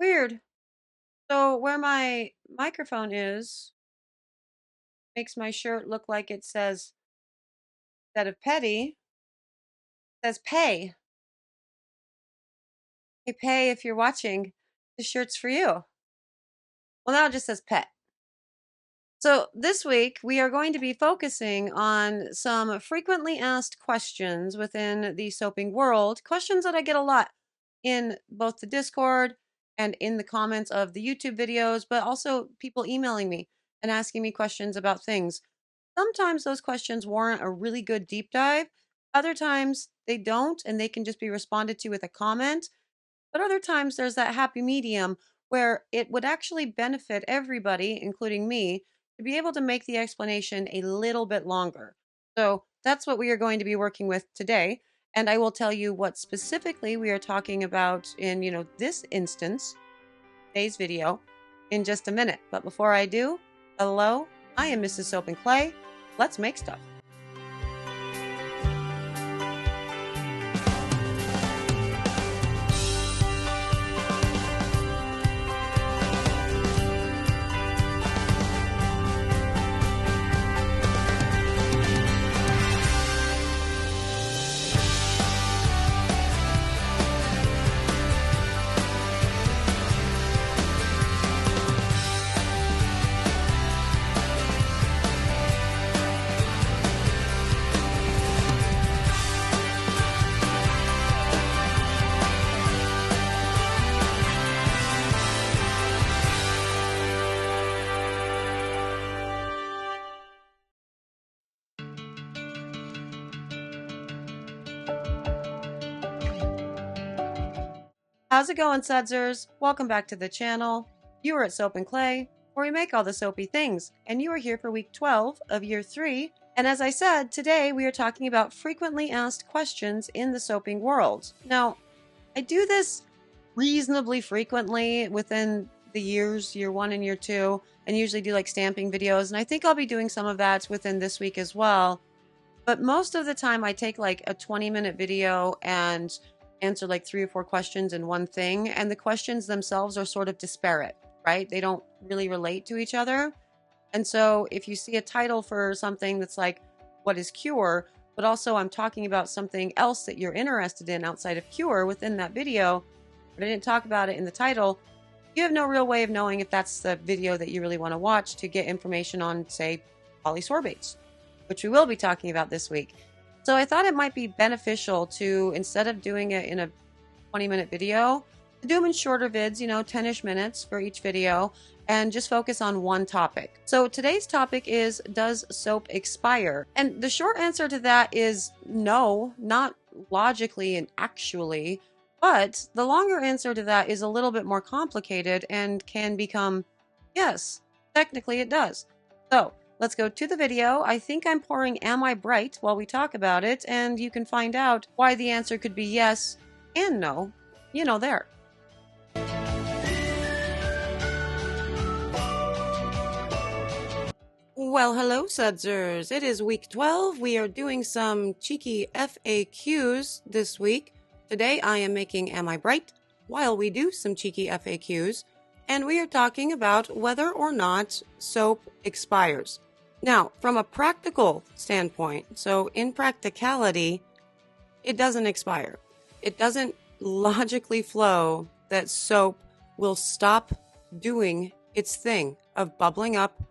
Weird. So where my microphone is makes my shirt look like it says, instead of petty, it says pay. Hey, pay if you're watching. This shirt's for you. Well, now it just says pet. So this week we are going to be focusing on some frequently asked questions within the soaping world. Questions that I get a lot in both the Discord and in the comments of the YouTube videos, but also people emailing me and asking me questions about things. Sometimes those questions warrant a really good deep dive. Other times they don't, and they can just be responded to with a comment. But other times there's that happy medium where it would actually benefit everybody, including me, to be able to make the explanation a little bit longer. So that's what we are going to be working with today. And I will tell you what specifically we are talking about in, this instance, today's video, in just a minute. But before I do, hello, I am Mrs. Soap and Clay. Let's make stuff. How's it going, Sudsers? Welcome back to the channel. You are at Soap and Clay, where we make all the soapy things, and you are here for week 12 of year 3. And as I said, today we are talking about frequently asked questions in the soaping world. Now, I do this reasonably frequently within the years, year 1 and year 2, and usually do like stamping videos, and I think I'll be doing some of that within this week as well. But most of the time I take like a 20-minute video and answer like 3 or 4 questions in one thing, and the questions themselves are sort of disparate, right? They don't really relate to each other. And so if you see a title for something that's like, what is cure? But also I'm talking about something else that you're interested in outside of cure within that video, but I didn't talk about it in the title, you have no real way of knowing if that's the video that you really want to watch to get information on, say, polysorbates, which we will be talking about this week. So I thought it might be beneficial to, instead of doing it in a 20-minute video, to do them in shorter vids, 10-ish minutes for each video, and just focus on one topic. So today's topic is, does soap expire? And the short answer to that is no, not logically and actually, but the longer answer to that is a little bit more complicated and can become, yes, technically it does. So let's go to the video. I think I'm pouring Am I Bright while we talk about it, and you can find out why the answer could be yes and no, there. Well, hello, Sudsers. It is week 12. We are doing some cheeky FAQs this week. Today I am making Am I Bright while we do some cheeky FAQs, and we are talking about whether or not soap expires. Now, from a practical standpoint, so in practicality, it doesn't expire. It doesn't logically flow that soap will stop doing its thing of bubbling up,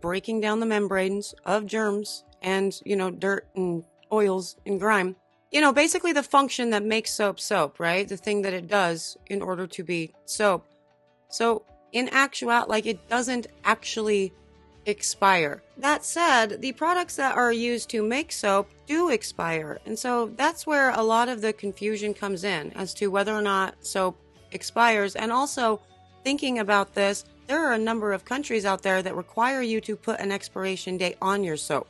breaking down the membranes of germs and, dirt and oils and grime. Basically the function that makes soap soap, right? The thing that it does in order to be soap. So in actuality, it doesn't actually expire. That said, the products that are used to make soap do expire. And so that's where a lot of the confusion comes in as to whether or not soap expires. And also thinking about this, there are a number of countries out there that require you to put an expiration date on your soap.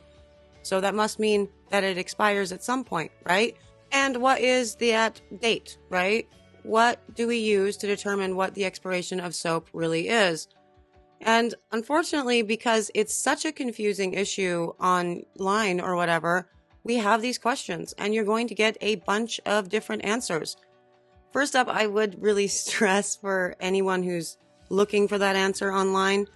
So that must mean that it expires at some point, right? And what is that date, right? What do we use to determine what the expiration of soap really is? And unfortunately, because it's such a confusing issue online or whatever, we have these questions and you're going to get a bunch of different answers. First up, I would really stress for anyone who's looking for that answer online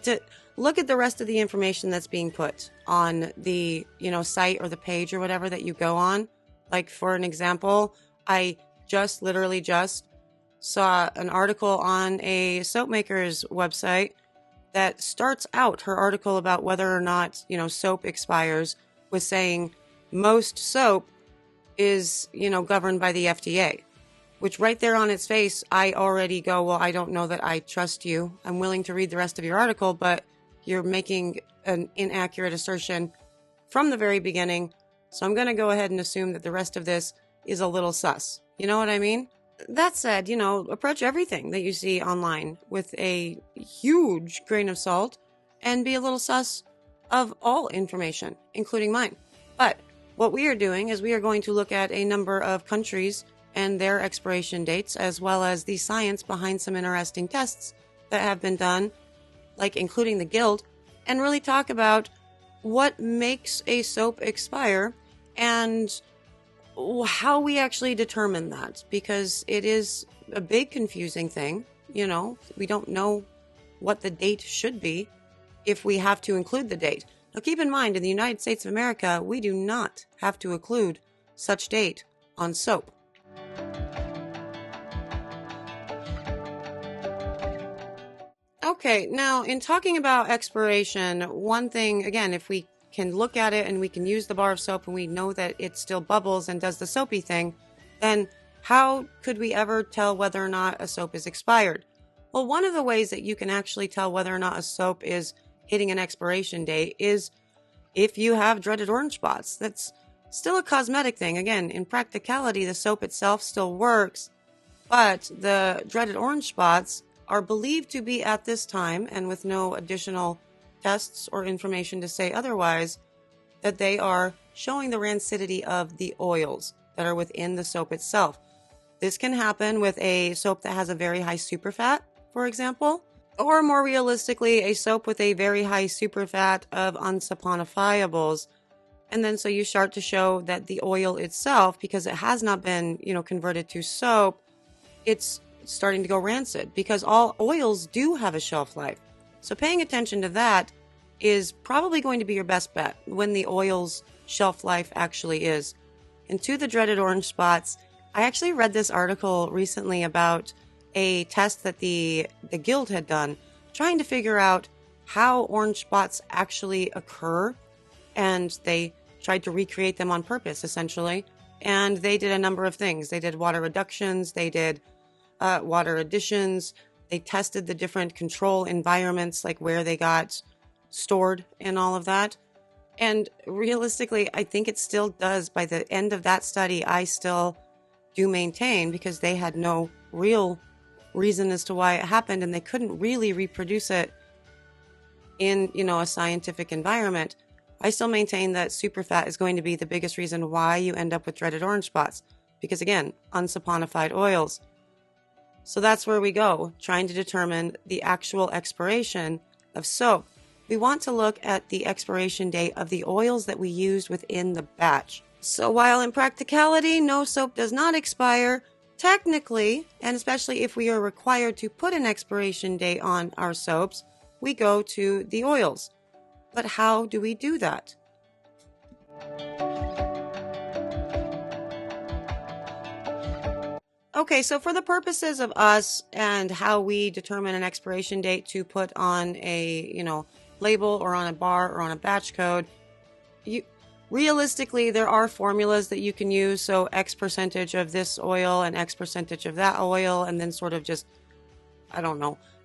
to look at the rest of the information that's being put on the, site or the page or whatever that you go on. Like, for an example, I literally just saw an article on a soap maker's website that starts out her article about whether or not, soap expires with saying most soap is, governed by the FDA, which right there on its face, I already go, well, I don't know that I trust you. I'm willing to read the rest of your article, but you're making an inaccurate assertion from the very beginning. So I'm going to go ahead and assume that the rest of this is a little sus. You know what I mean? That said, approach everything that you see online with a huge grain of salt and be a little sus of all information, including mine. But what we are doing is we are going to look at a number of countries and their expiration dates, as well as the science behind some interesting tests that have been done, like including the Guild, and really talk about what makes a soap expire and how we actually determine that, because it is a big confusing thing. We don't know what the date should be if we have to include the date. Now keep in mind, in the United States of America, we do not have to include such date on soap. Okay, now in talking about expiration, one thing, again, if we can look at it and we can use the bar of soap and we know that it still bubbles and does the soapy thing, then how could we ever tell whether or not a soap is expired? Well, one of the ways that you can actually tell whether or not a soap is hitting an expiration date is if you have dreaded orange spots. That's still a cosmetic thing. Again, in practicality, the soap itself still works, but the dreaded orange spots are believed to be at this time, and with no additional tests or information to say otherwise, that they are showing the rancidity of the oils that are within the soap itself. This can happen with a soap that has a very high superfat, for example, or more realistically, a soap with a very high superfat of unsaponifiables. And then so you start to show that the oil itself, because it has not been, converted to soap, it's starting to go rancid, because all oils do have a shelf life. So paying attention to that is probably going to be your best bet when the oil's shelf life actually is. And to the dreaded orange spots, I actually read this article recently about a test that the Guild had done, trying to figure out how orange spots actually occur. And they tried to recreate them on purpose, essentially. And they did a number of things. They did water reductions, they did water additions, they tested the different control environments, like where they got stored and all of that. And realistically, I think it still does. By the end of that study, I still do maintain, because they had no real reason as to why it happened, and they couldn't really reproduce it in, a scientific environment. I still maintain that superfat is going to be the biggest reason why you end up with dreaded orange spots, because again, unsaponified oils. So that's where we go, trying to determine the actual expiration of soap. We want to look at the expiration date of the oils that we used within the batch. So while in practicality, no soap does not expire, technically, and especially if we are required to put an expiration date on our soaps, we go to the oils. But how do we do that? Okay, so for the purposes of us and how we determine an expiration date to put on a, label or on a bar or on a batch code, realistically, there are formulas that you can use. So X percentage of this oil and X percentage of that oil, and then sort of just,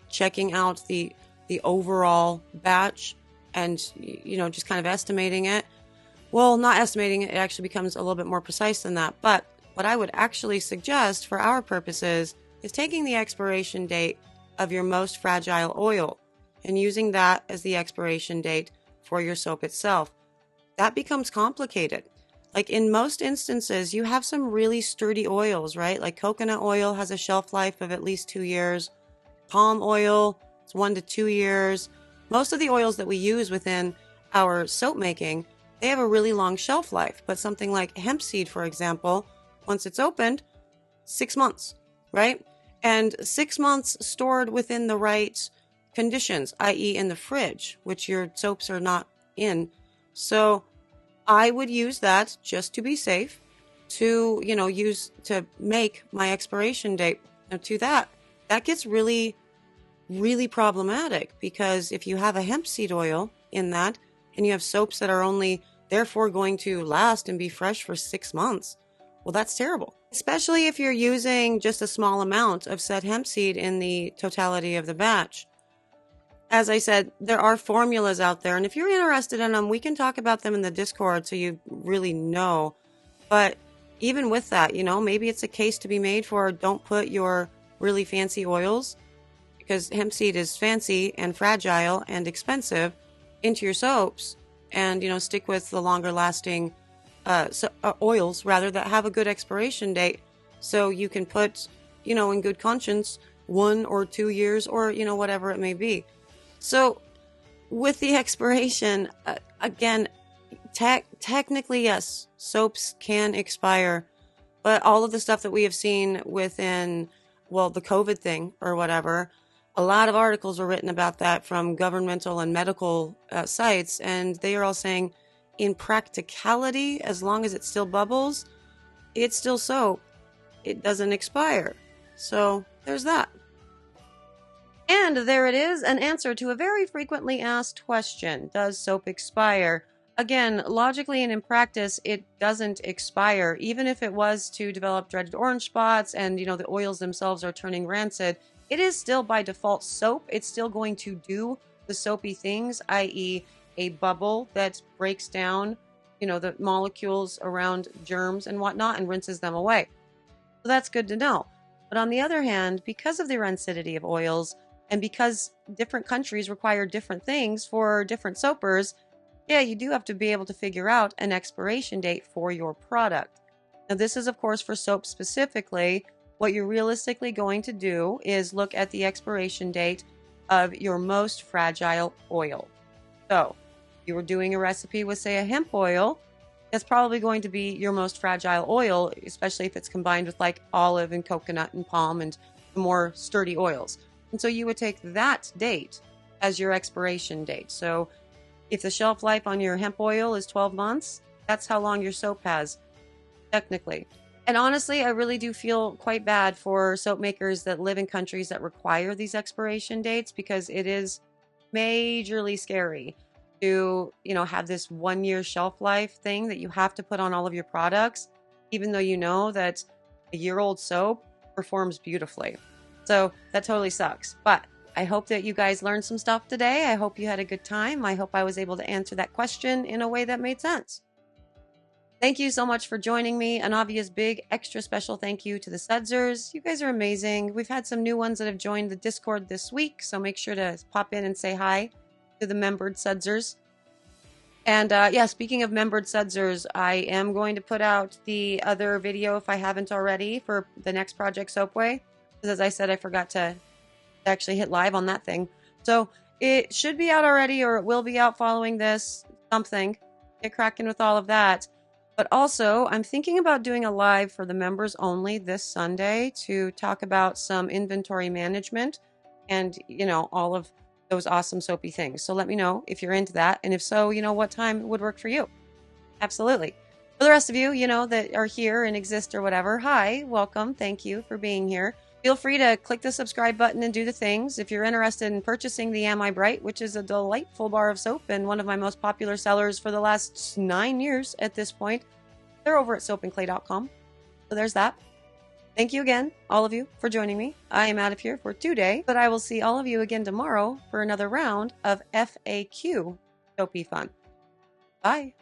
checking out the overall batch and, just kind of estimating it. Well, not estimating it, it actually becomes a little bit more precise than that. But what I would actually suggest for our purposes is taking the expiration date of your most fragile oil and using that as the expiration date for your soap itself. That becomes complicated. Like in most instances, you have some really sturdy oils, right? Like coconut oil has a shelf life of at least 2 years. Palm oil, it's 1 to 2 years. Most of the oils that we use within our soap making, they have a really long shelf life. But something like hemp seed, for example, once it's opened, 6 months, right? And 6 months stored within the right conditions, i.e. in the fridge, which your soaps are not in. So I would use that just to be safe to, use to make my expiration date. Now to that gets really, really problematic, because if you have a hemp seed oil in that and you have soaps that are only therefore going to last and be fresh for 6 months, well, that's terrible. Especially if you're using just a small amount of said hemp seed in the totality of the batch. As I said, there are formulas out there, and if you're interested in them, we can talk about them in the Discord so you really know. But even with that, maybe it's a case to be made for don't put your really fancy oils, because hemp seed is fancy and fragile and expensive, into your soaps, and, stick with the longer lasting oils, rather, that have a good expiration date. So you can put, in good conscience, 1 or 2 years, or, whatever it may be. So with the expiration, again, technically, yes, soaps can expire, but all of the stuff that we have seen within, the COVID thing or whatever, a lot of articles were written about that from governmental and medical sites, and they are all saying, in practicality, as long as it still bubbles, it's still soap. It doesn't expire. So there's that. And there it is, an answer to a very frequently asked question. Does soap expire? Again, logically and in practice, it doesn't expire. Even if it was to develop dreaded orange spots and, the oils themselves are turning rancid, it is still by default soap. It's still going to do the soapy things, i.e. a bubble that breaks down, the molecules around germs and whatnot and rinses them away. So that's good to know. But on the other hand, because of the rancidity of oils, and because different countries require different things for different soapers, you do have to be able to figure out an expiration date for your product. Now, this is, of course, for soap specifically. What you're realistically going to do is look at the expiration date of your most fragile oil. So, if you were doing a recipe with, say, a hemp oil, that's probably going to be your most fragile oil, especially if it's combined with like olive and coconut and palm and the more sturdy oils. And so you would take that date as your expiration date. So if the shelf life on your hemp oil is 12 months, that's how long your soap has, technically. And honestly, I really do feel quite bad for soap makers that live in countries that require these expiration dates, because it is majorly scary to, have this 1-year shelf life thing that you have to put on all of your products, even though you know that a year-old soap performs beautifully. So that totally sucks. But I hope that you guys learned some stuff today. I hope you had a good time. I hope I was able to answer that question in a way that made sense. Thank you so much for joining me. An obvious big extra special thank you to the Sudsers. You guys are amazing. We've had some new ones that have joined the Discord this week, so make sure to pop in and say hi to the membered Sudsers. And speaking of membered Sudsers, I am going to put out the other video, if I haven't already, for the next Project Soapway. Because as I said, I forgot to actually hit live on that thing. So it should be out already, or it will be out following this, something. Get cracking with all of that. But also, I'm thinking about doing a live for the members only this Sunday to talk about some inventory management and, all of those awesome soapy things. So let me know if you're into that. And if so, what time would work for you. Absolutely. For the rest of you, that are here and exist or whatever, hi, welcome. Thank you for being here. Feel free to click the subscribe button and do the things. If you're interested in purchasing the Am I Bright, which is a delightful bar of soap and one of my most popular sellers for the last 9 years at this point, they're over at soapandclay.com. So there's that. Thank you again, all of you, for joining me. I am out of here for today, but I will see all of you again tomorrow for another round of FAQ Soapy Fun. Bye.